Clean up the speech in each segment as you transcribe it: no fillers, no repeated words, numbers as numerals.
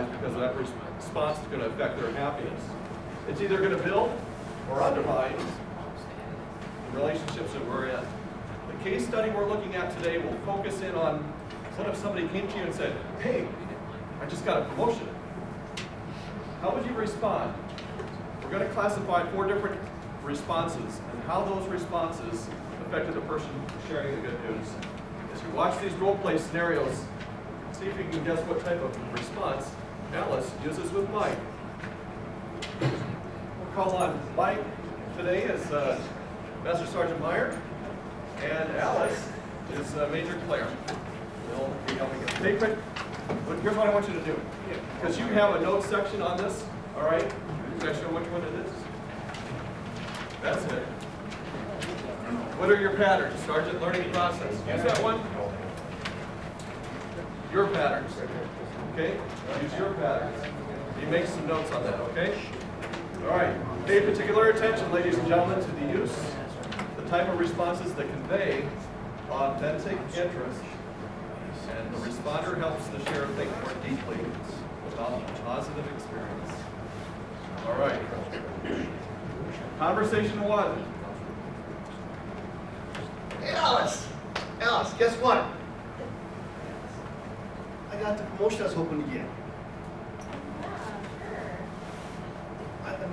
because that response is going to affect their happiness. It's either going to build or undermine the relationships that we're in. The case study we're looking at today will focus in on what if somebody came to you and said, hey, I just got a promotion. How would you respond? We're going to classify 4 different responses and how those responses affected the person sharing the good news. As you watch these role play scenarios, see if you can guess what type of response Alice uses with Mike. We'll call on Mike today as Master Sergeant Meyer, and Alice is Major Claire. They'll be helping us. Hey, quick, here's what I want you to do. Because you have a note section on this, all right? Can I show which one it is? That's it. What are your patterns? Sergeant learning process. Use that one. Your patterns. Okay? Use your patterns. You make some notes on that, okay? All right. Pay particular attention, ladies and gentlemen, to the use, the type of responses that convey authentic interest, and the responder helps the sharer think more deeply about a positive experience. All right. Conversation 1. Hey, Alice! Alice, guess what? I got the promotion I was hoping to get.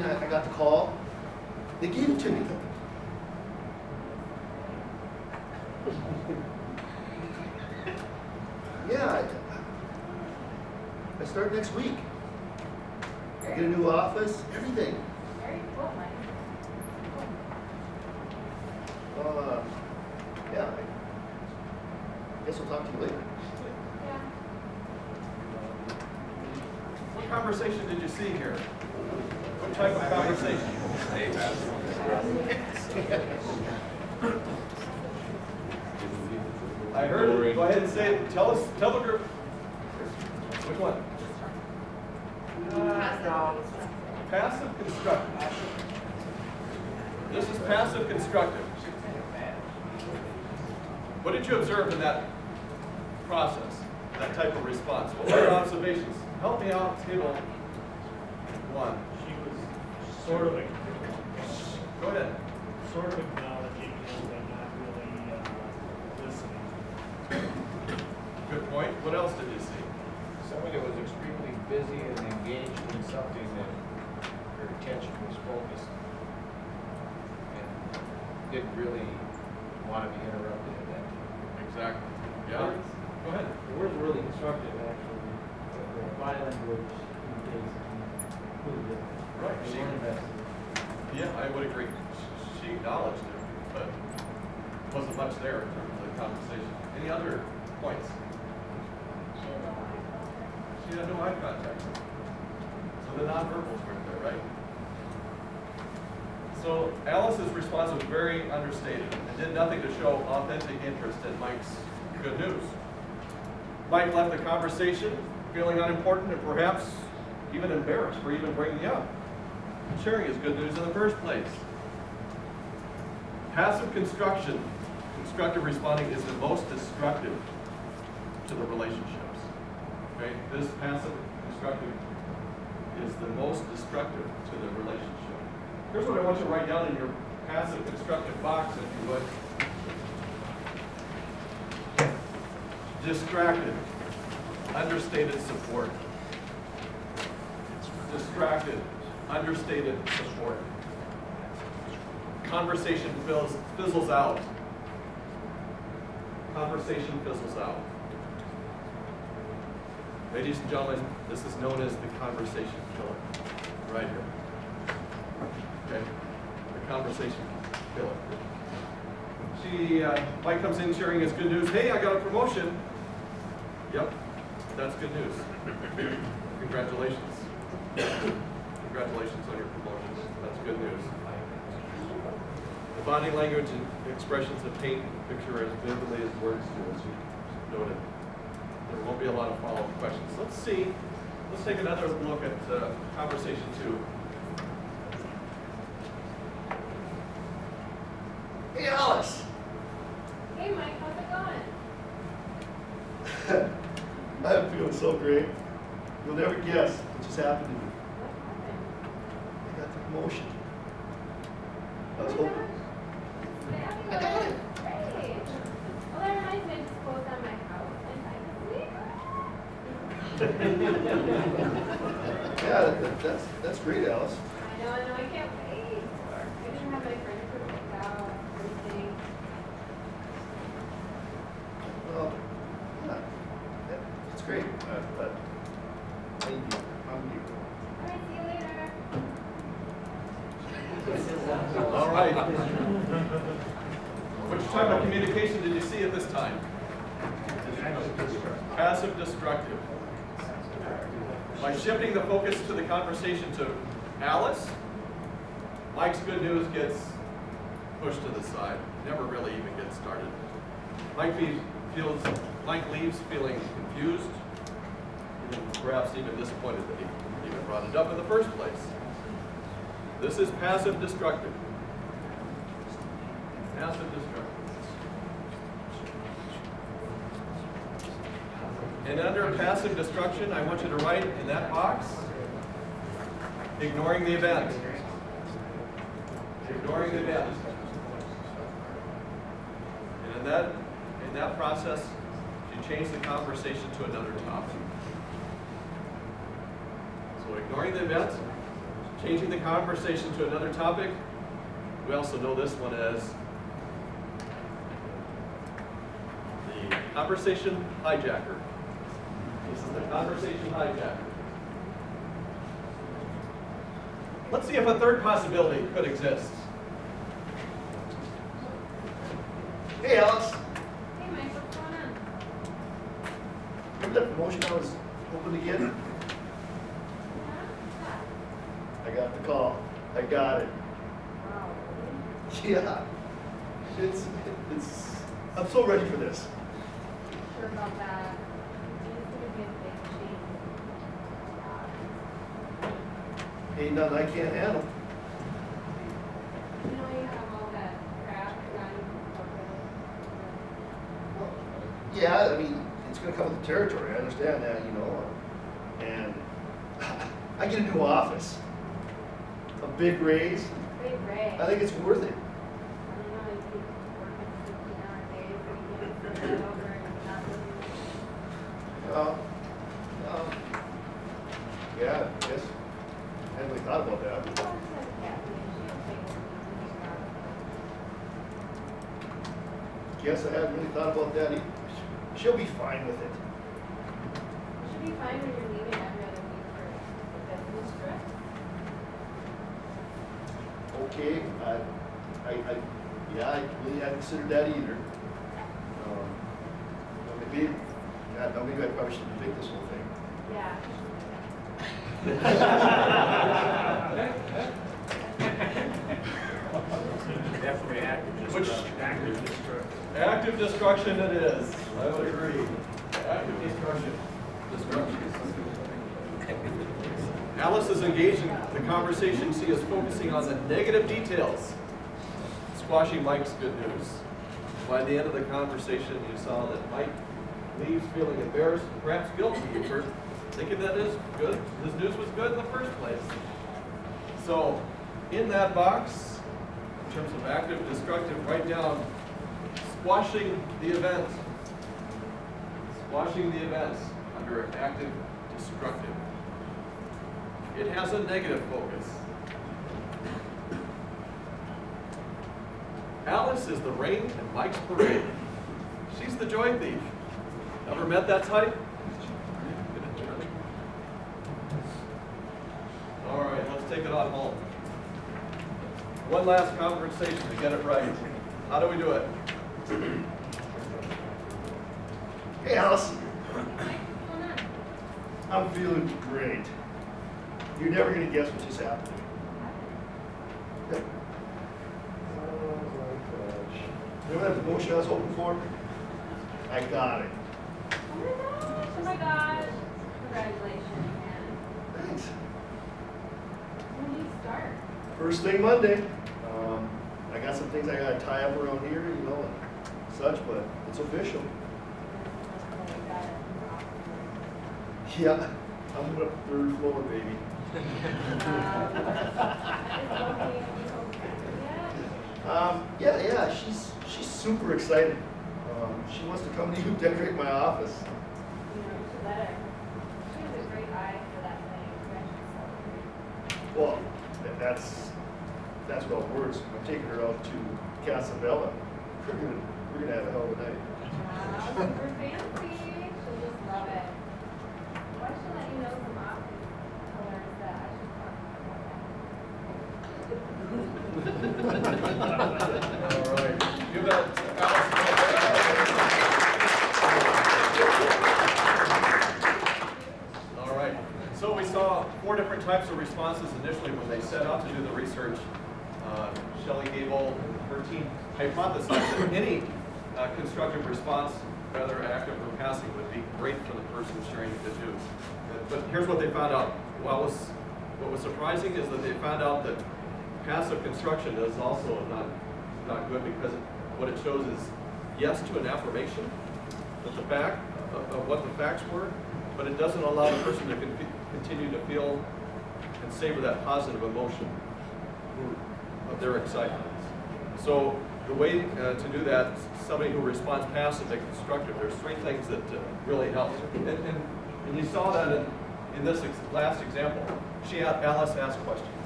I got the call. They gave it to me. Yeah, I start next week. I get a new office, everything. Very cool, Mike. Yeah, I guess we'll talk to you later. Yeah. What conversation did you see here? What type of conversation? I heard it. Go ahead and say it. Tell the group. Which one? Passive constructive. This is passive constructive. What did you observe in that process, that type of response? What were your observations? Help me out, table 1. She was sort of, Go ahead. sort of acknowledging him, but not really listening. Good point. What else did you see? Somebody that was extremely busy and engaged in something that her attention was focused and didn't really want to be interrupted at that time. Exactly. Yeah. Go ahead. The word's really constructive, actually. The body language included it. Right. They weren't invested. Yeah, I would agree. She acknowledged it, but wasn't much there in terms of the conversation. Any other points? She had no eye contact. So the nonverbals weren't there, right? So Alice's response was very understated and did nothing to show authentic interest in Mike's good news. Mike left the conversation feeling unimportant and perhaps even embarrassed for even bringing it up, sharing his good news in the first place. Passive constructive responding is the most destructive to the relationships. Okay? This passive constructive is the most destructive to the relationship. Here's what I want you to write down in your passive constructive box, if you would. Distracted, understated support. Distracted, understated support. Conversation fizzles out. Conversation fizzles out. Ladies and gentlemen, this is known as the conversation killer, right here. Okay, the conversation killer. Mike comes in sharing his good news. Hey, I got a promotion. Yep, that's good news. Congratulations. Congratulations on your promotion. That's good news. The body language and expressions that paint the picture as vividly as words do, as you noted. There won't be a lot of follow-up questions. Let's take another look at conversation 2. Hey, Alice! Hey, Mike, how's it going? I'm feeling so great. You'll never guess what just happened to me. What happened? I got the promotion. I was Oh my hoping. gosh. I got it. Great. Well, that reminds me, I just closed on my house and I can sleep. Yeah, that's great, Alice. I know, I can't wait. I didn't have my furniture picked out, everything. Well, yeah, it's great. But thank you. I'm here. All right, see you later. All right. Which type of communication did you see at this time? Passive destructive. By shifting the focus to the conversation to Alice, Mike's good news gets pushed to the side, never really even gets started. Mike leaves feeling confused, and perhaps even disappointed that he even brought it up in the first place. This is passive destructive. Passive destructive. And under passive destruction, I want you to write in that box, ignoring the event. Ignoring the event. And in that process, you change the conversation to another topic. So ignoring the event, changing the conversation to another topic. We also know this one as the conversation hijacker. This is the conversation hijacker. Let's see if a third possibility could exist. Hey, Alice. Hey, Mike, what's going on? Remember that promotion I was hoping to get? Yeah? I got the call. I got it. Wow, Yeah. It's. I'm so ready for this. really? Sure about that? It's gonna be a big change. Ain't nothing I can't handle. You know, you have all that crap done over Yeah, I mean, it's gonna come with the territory. I understand that, you know. And I get a new office. A big raise. Big Ray. I think it's worth it. I don't know, you keep working 15-hour days, but you can't put it over and not really. Yeah, I guess. I hadn't really thought about that. Well, it's like Kathy, and she'll take it and Guess I hadn't really thought about that either. She'll be fine with it. it should be fine when you're leaving every other week for the business trip. Okay, yeah, I really hadn't considered that either. Maybe, God, no, maybe I probably shouldn't pick this whole thing. Yeah. Definitely active Which- destruction. Active destruction. Active destruction it is. I would agree. Active destruction. Alice is engaged in the conversation. She is focusing on the negative details, squashing Mike's good news. By the end of the conversation, you saw that Mike leaves feeling embarrassed, perhaps guilty for thinking that his news was good in the first place. So, in that box, in terms of active, destructive, write down squashing the event. Squashing the events under active, destructive. It has a negative focus. Alice is the rain in Mike's parade. She's the joy thief. Ever met that type? All right, let's take it on home. One last conversation to get it right. How do we do it? Hey, Alice. Mike, what's going on? I'm feeling great. You're never gonna guess what just happened. Yep. Remember that promotion I was hoping for? I got it. Oh my gosh. Congratulations, man. Thanks. When do you start? First thing Monday. I got some things I gotta tie up around here, you know, and such, but it's official. Yeah. I'm up third floor, baby. Yeah, she's super excited. She wants to come to you decorate my office. You know, she let her. She has a great eye for that thing. Well, that's what words. I'm taking her out to Casabella. We're gonna have a hell of a night. Wow, super fancy. She'll just love it. Why should I let you know some options colors that I should talk about? All right, give that to Alice. All right, so we saw 4 different types of responses initially when they set out to do the research. Shelley Gable and her team hypothesized that any constructive response, whether active or passive, would be great for the person sharing the good news. But here's what they found out. What was surprising is that they found out that passive construction is also not good, because what it shows is yes to an affirmation of the fact of what the facts were, but it doesn't allow the person to continue to feel and savor that positive emotion of their excitement. So the way to do that, somebody who responds passive and constructive, there's 3 things that really help. And you saw that in this last example. Alice asked questions,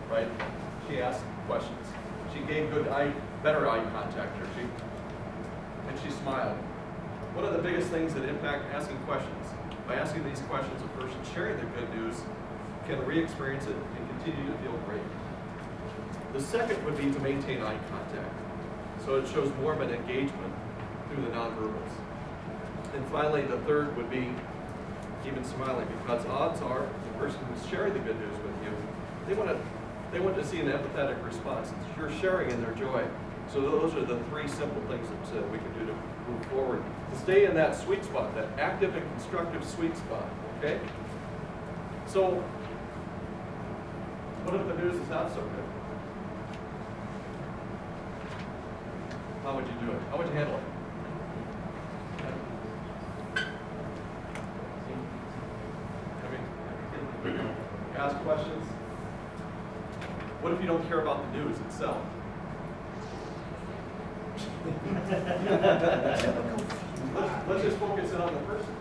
right? She asked questions. She gave better eye contact here. And she smiled. One of the biggest things that impact asking questions, by asking these questions, a person sharing their good news can re-experience it and continue to feel great. The second would be to maintain eye contact. So it shows more of an engagement through the nonverbals. And finally, the third would be even smiling, because odds are the person who's sharing the good news with you, they want to see an empathetic response. You're sharing in their joy. So those are the 3 simple things that we can do to move forward, to stay in that sweet spot, that active and constructive sweet spot, okay? So, what if the news is not so good? How would you do it? How would you handle it? Ask questions. What if you don't care about the news itself? Let's just focus in on the person.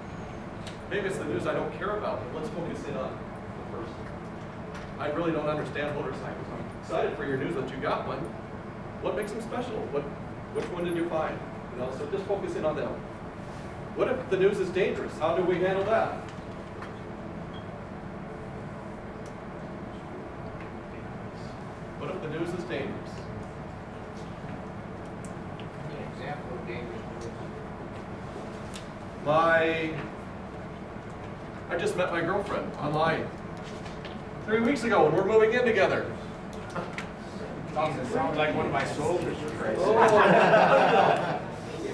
Maybe it's the news I don't care about, but let's focus in on the person. I really don't understand motorcycles. I'm excited for your news that you got one. What makes them special? Which one did you find? So just focus in on them. What if the news is dangerous? How do we handle that? What if the news is dangerous? An example of dangerous news. I just met my girlfriend online 3 weeks ago, and we're moving in together. Sounds like one of my soldiers. Oh.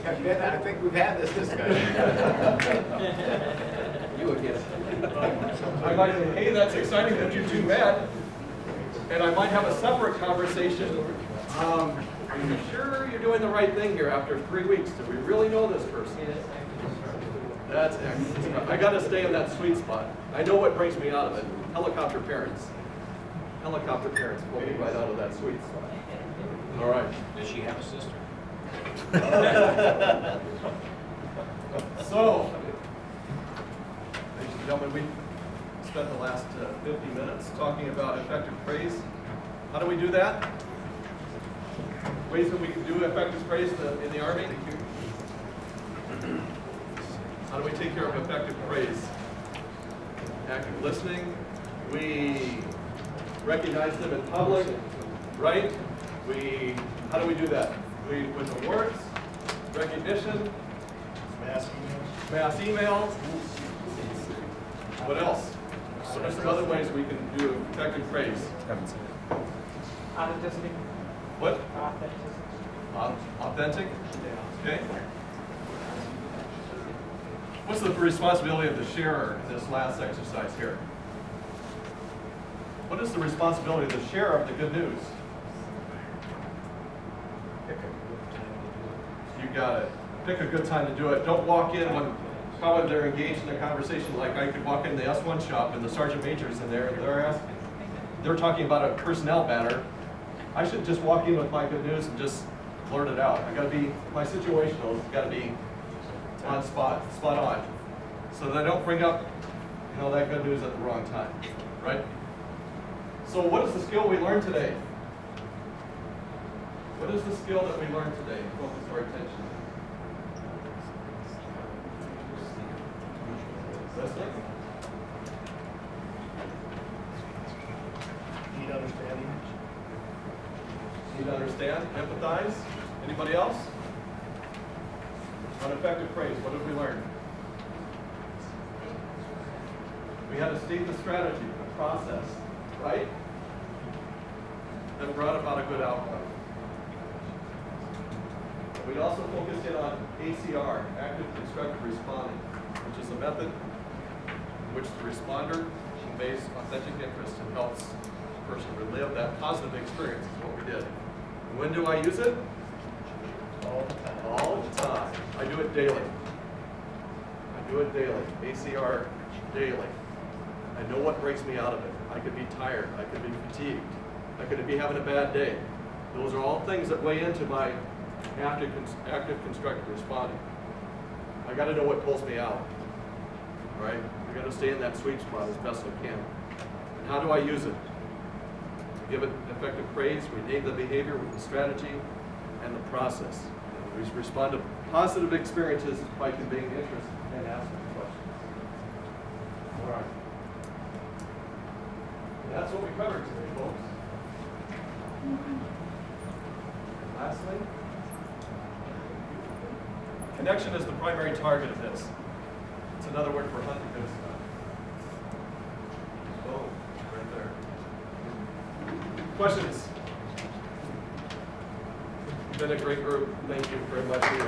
I think we've had this discussion. You would get it. I might say, hey, that's exciting that you 2 met. And I might have a separate conversation. Are you sure you're doing the right thing here after 3 weeks? Do we really know this person? That's excellent. I got to stay in that sweet spot. I know what brings me out of it. Helicopter parents. Helicopter parents pull me right out of that sweet spot. All right. Does she have a sister? So, ladies and gentlemen, we spent the last 50 minutes talking about effective praise. How do we do that? Ways that we can do effective praise in the Army. How do we take care of effective praise? Active listening. We recognize them in public, right? How do we do that? With awards, recognition, mass emails. What else? So there's some other ways we can do effective praise. Authenticity. What? Authenticity. Authentic? Okay. What's the responsibility of the sharer in this last exercise here? What is the responsibility of the sharer of the good news? You got it. Pick a good time to do it. Don't walk in how they're engaged in a conversation. Like I could walk in the S1 shop and the sergeant major's in there and they're talking about a personnel matter. I should just walk in with my good news and just blurt it out. I gotta be, my situational has gotta be on spot on. So that I don't bring up, you know, that good news at the wrong time, right? So what is the skill we learned today? What is the skill that we learned today? Focus our attention. Listening? Need understanding. Need to understand, empathize. Anybody else? On effective praise, what did we learn? We had to state the strategy, the process, right? That brought about a good outcome. We also focused in on ACR, active constructive responding, which is a method in which the responder conveys authentic interest and helps the person relive that positive experience is what we did. And when do I use it? All the time. All the time. I do it daily. I do it daily. ACR daily. I know what breaks me out of it. I could be tired. I could be fatigued. I could be having a bad day. Those are all things that weigh into my active constructive responding. I got to know what pulls me out. Right? I got to stay in that sweet spot as best I can. And how do I use it? We give it effective praise. We name the behavior with the strategy and the process. And we respond to positive experiences by conveying interest and asking questions. All right. And that's what we covered today, folks. Lastly, connection is the primary target of this. It's another word for hunting good stuff. Oh, right there. Questions? You've been a great group. Thank you very much for your